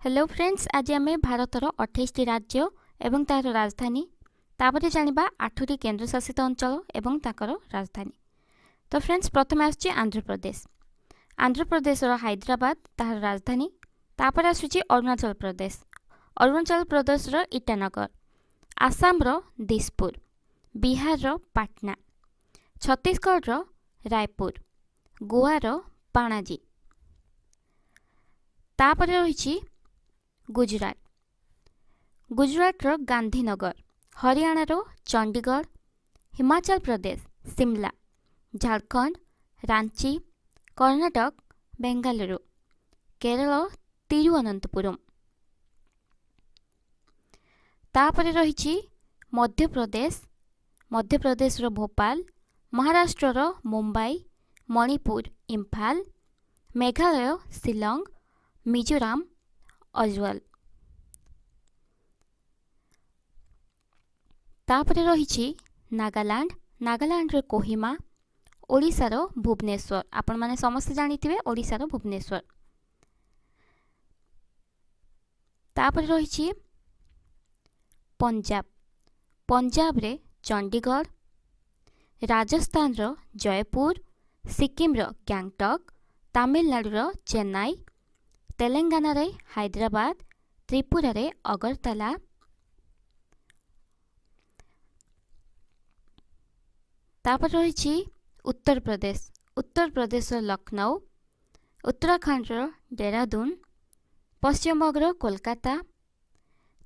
Hello friends, आज आम भारतर 28 राज्य एवं तार राजधानी तापर जानिबा 8टी केंद्र शासित अंचल एवं ताकर राजधानी। तो फ्रेंड्स प्रथम आसुची आंध्र प्रदेश। आंध्र प्रदेश हैदराबाद तार राजधानी। तापर आसुची अरुणाचल प्रदेश। अरुणाचल प्रदेश ईटानगर। आसाम दिसपुर। बिहार पाटना। छत्तीसगढ़ रायपुर। गोवार पाणाजी। तापर रही गुजरात। गुजरात गांधीनगर। हरियाणा चंडीगढ़। हिमाचल प्रदेश शिमला। झारखंड रांची। कर्नाटक बेंगालुरु। केरल तिरुवनंतपुरम। तापर रही मध्य प्रदेश। मध्य प्रदेश भोपाल। महाराष्ट्र मुंबई। मणिपुर इम्फाल। मेघालय शिलंग। मिजोराम अजवाल। तापर रही नागालैंड। नागालैंड कोहिमा। ओडिशार भुवनेश्वर। आपण माने समस्त जानिथिबे ओडिशार भुवनेश्वर। तापर रही पंजाब। पंजाब रे चंडीगढ़। राजस्थान जयपुर। सिक्किम गैंगटॉक। तमिलनाडु चेन्नई। तेलंगाना रे हैदराबाद। त्रिपुरा रे अगरतला। तापर रही उत्तर प्रदेश। उत्तर प्रदेश लखनऊ। उत्तराखंड देहरादून। पश्चिम बंग कोलकाता।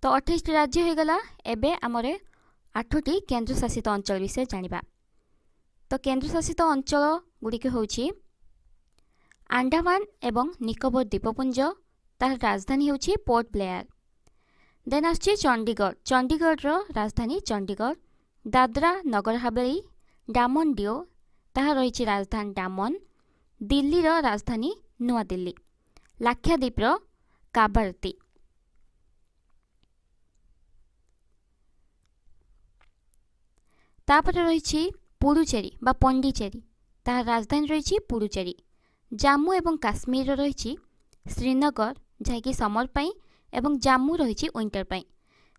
तो 28 राज्य हो गला। एबे आमरे 8टी केंद्र शासित अंचल विषय जानिबा। तो केंद्र शासित अंचल गुड़िक होउछि अंडमान एवं निकोबर द्वीपपुंज। तार राजधानी होउछि पोर्ट ब्लेयर। देन आछि चंडीगढ़। चंडीगढ़ राजधानी चंडीगढ़। दादरा नगर हवेली डामन डिओ ताहा रही राजधानी डामन। दिल्ली राजधानी नुआ दिल्ली। लाक्षाद्वीप काबारती। तापर रही पुडुचेरी बा पंडिचेरी। ताहा राजधानी रही पुडुचेरी। जम्मू एवं काश्मीर रही श्रीनगर जहाँकि समर पाई एवं जम्मू रही विंटर पाई।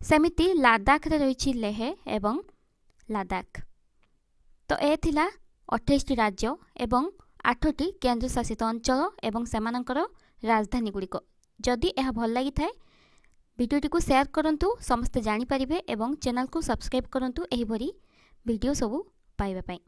सेमिति लद्दाख रे रही लेह एवं लद्दाख। तो ए थिला 28 राज्य एवं 8टी केंद्र शासित अंचल एवं सेमानकर राजधानी गुड़िक। जदि यह भल लगी थाए वीडियोटी को शेयर करंतु, समस्ते जानि परिबे एवं चैनल को सब्सक्राइब करंतु एही भरी वीडियो सबु पाइबा पाई।